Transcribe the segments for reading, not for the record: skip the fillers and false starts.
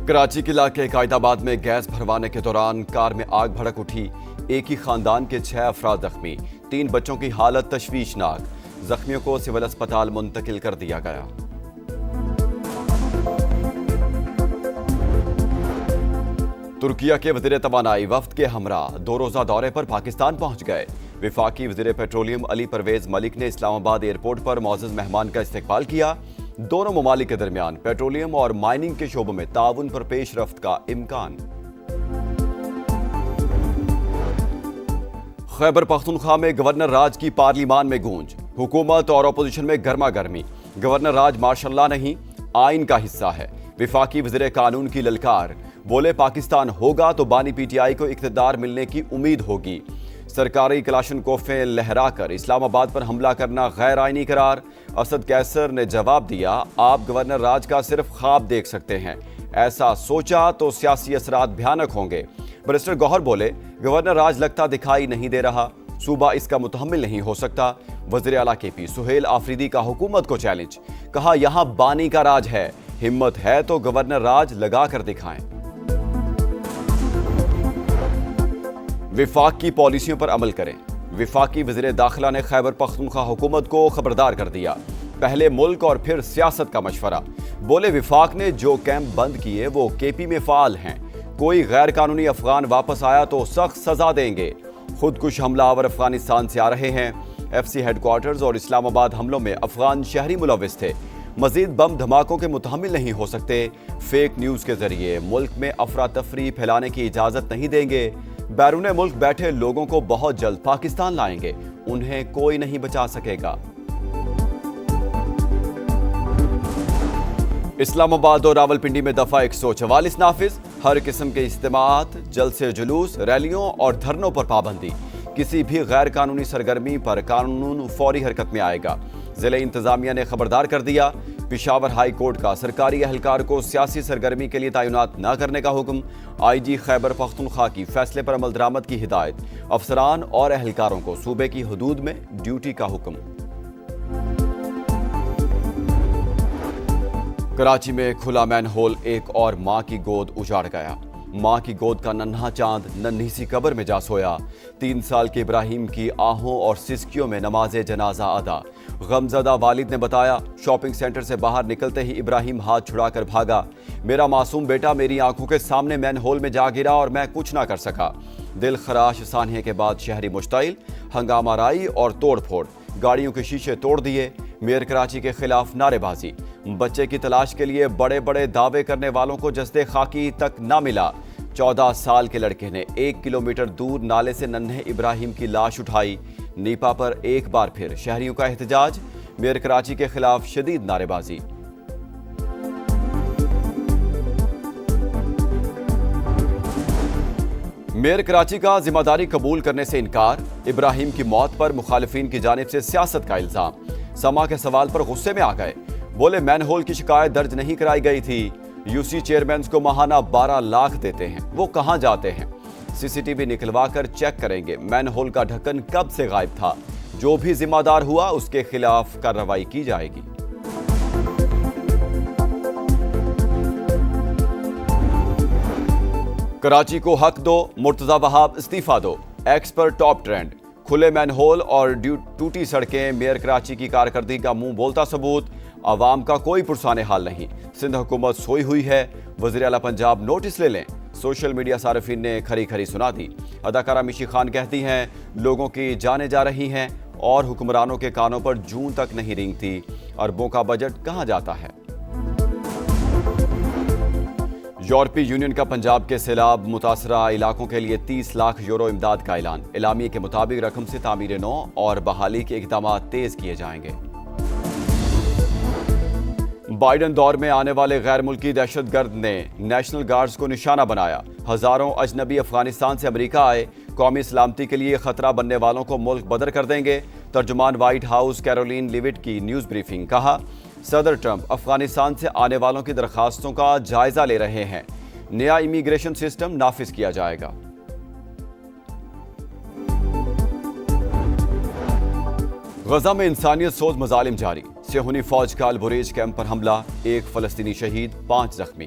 کراچی کے علاقے قائدآباد میں گیس بھروانے کے دوران کار میں آگ بھڑک اٹھی۔ ایک ہی خاندان کے 6 افراد زخمی، 3 بچوں کی حالت تشویشناک، زخمیوں کو سول اسپتال منتقل کر دیا گیا۔ ترکیہ کے وزیر توانائی وفد کے ہمراہ 2 روزہ دورے پر پاکستان پہنچ گئے۔ وفاقی وزیر پیٹرولیم علی پرویز ملک نے اسلام آباد ایئرپورٹ پر معزز مہمان کا استقبال کیا۔ دونوں ممالک کے درمیان پیٹرولیم اور مائننگ کے شعبوں میں تعاون پر پیش رفت کا امکان۔ خیبر پختونخوا میں گورنر راج کی پارلیمان میں گونج، حکومت اور اپوزیشن میں گرما گرمی۔ گورنر راج ماشاء اللہ نہیں، آئین کا حصہ ہے۔ وفاقی وزیر قانون کی للکار، بولے پاکستان ہوگا تو بانی پی ٹی آئی کو اقتدار ملنے کی امید ہوگی۔ سرکاری کلاشن کوفیں لہرا کر اسلام آباد پر حملہ کرنا غیر آئینی قرار۔ اسد قیصر نے جواب دیا، آپ گورنر راج کا صرف خواب دیکھ سکتے ہیں، ایسا سوچا تو سیاسی اثرات بھیانک ہوں گے۔ بیرسٹر گوہر بولے، گورنر راج لگتا دکھائی نہیں دے رہا، صوبہ اس کا متحمل نہیں ہو سکتا۔ وزیر اعلیٰ کے پی سہیل آفریدی کا حکومت کو چیلنج، کہا یہاں بانی کا راج ہے، ہمت ہے تو گورنر راج لگا کر دکھائیں۔ وفاق کی پالیسیوں پر عمل کریں۔ وفاقی وزیر داخلہ نے خیبر پختونخوا حکومت کو خبردار کر دیا، پہلے ملک اور پھر سیاست کا مشورہ۔ بولے وفاق نے جو کیمپ بند کیے وہ کے پی میں فعال ہیں، کوئی غیر قانونی افغان واپس آیا تو سخت سزا دیں گے۔ خودکش حملہ آور افغانستان سے آ رہے ہیں۔ ایف سی ہیڈ کوارٹرز اور اسلام آباد حملوں میں افغان شہری ملوث تھے، مزید بم دھماکوں کے متحمل نہیں ہو سکتے، فیک نیوز کے ذریعے ملک میں افراتفری پھیلانے کی اجازت نہیں دیں گے۔ بیرون ملک بیٹھے لوگوں کو بہت جلد پاکستان لائیں گے، انہیں کوئی نہیں بچا سکے گا۔ اسلام آباد اور راولپنڈی میں دفعہ 144 نافذ، ہر قسم کے اجتماعات، جلسے جلوس، ریلیوں اور دھرنوں پر پابندی۔ کسی بھی غیر قانونی سرگرمی پر قانون فوری حرکت میں آئے گا۔ ضلع انتظامیہ نے خبردار کر دیا، پشاور ہائی کورٹ کا سرکاری اہلکار کو سیاسی سرگرمی کے لیے تعینات نہ کرنے کا حکم۔ آئی جی خیبر پختونخوا کی فیصلے پر عمل درآمد کی ہدایت، افسران اور اہلکاروں کو صوبے کی حدود میں ڈیوٹی کا حکم۔ کراچی میں کھلا مین ہول ایک اور ماں کی گود اجاڑ گیا۔ ماں کی گود کا ننھا چاند ننھی سی قبر میں جا سویا۔ 3 سال کے ابراہیم کی آہوں اور سسکیوں میں نماز جنازہ ادا۔ غمزدہ والد نے بتایا، شاپنگ سینٹر سے باہر نکلتے ہی ابراہیم ہاتھ چھڑا کر بھاگا۔ میرا معصوم بیٹا میری آنکھوں کے سامنے مین ہول میں جا گرا اور میں کچھ نہ کر سکا۔ دل خراش سانحے کے بعد شہری مشتعل، ہنگامہ آرائی اور توڑ پھوڑ، گاڑیوں کے شیشے توڑ دیے۔ میئر کراچی کے خلاف نعرے بازی، بچے کی تلاش کے لیے بڑے بڑے دعوے کرنے والوں کو جسد خاکی تک نہ ملا۔ 14 سال کے لڑکے نے 1 کلومیٹر دور نالے سے ننھے ابراہیم کی لاش اٹھائی۔ نیپا پر ایک بار پھر شہریوں کا احتجاج، میئر کراچی کے خلاف شدید نعرے بازی۔ میئر کراچی کا ذمہ داری قبول کرنے سے انکار، ابراہیم کی موت پر مخالفین کی جانب سے سیاست کا الزام۔ سما کے سوال پر غصے میں آ گئے، بولے مین ہول کی شکایت درج نہیں کرائی گئی تھی۔ یو سی چیئرمینز کو ماہانہ 12 لاکھ دیتے ہیں، وہ کہاں جاتے ہیں؟ سی سی ٹی وی نکلوا کر چیک کریں گے مین ہول کا ڈھکن کب سے غائب تھا۔ جو بھی ذمہ دار ہوا اس کے خلاف کارروائی کی جائے گی۔ کراچی کو حق دو، مرتضی وہاب استعفیٰ دو، ایکس پر ٹاپ ٹرینڈ۔ کھلے مین ہول اور ٹوٹی سڑکیں میئر کراچی کی کارکردگی کا منہ بولتا ثبوت۔ عوام کا کوئی پرسان حال نہیں، سندھ حکومت سوئی ہوئی ہے، وزیر اعلیٰ پنجاب نوٹس لے لیں۔ سوشل میڈیا صارفین نے کھری کھری سنا دی۔ اداکارہ میشی خان کہتی ہیں، لوگوں کی جانیں جا رہی ہیں اور حکمرانوں کے کانوں پر جون تک نہیں رینگتی، اربوں کا بجٹ کہاں جاتا ہے؟ یورپی یونین کا پنجاب کے سیلاب متاثرہ علاقوں کے لیے 30 لاکھ یورو امداد کا اعلان۔ اعلامیے کے مطابق رقم سے تعمیر نو اور بحالی کے اقدامات تیز کیے جائیں گے۔ بائیڈن دور میں آنے والے غیر ملکی دہشت گرد نے نیشنل گارڈز کو نشانہ بنایا۔ ہزاروں اجنبی افغانستان سے امریکہ آئے، قومی سلامتی کے لیے خطرہ بننے والوں کو ملک بدر کر دیں گے۔ ترجمان وائٹ ہاؤس کیرولین لیوٹ کی نیوز بریفنگ، کہا صدر ٹرمپ افغانستان سے آنے والوں کی درخواستوں کا جائزہ لے رہے ہیں، نیا امیگریشن سسٹم نافذ کیا جائے گا۔ غزہ میں انسانیت سوز مظالم جاری، صہیونی فوج کا البریج کیمپ پر حملہ، 1 فلسطینی شہید، 5 زخمی۔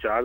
4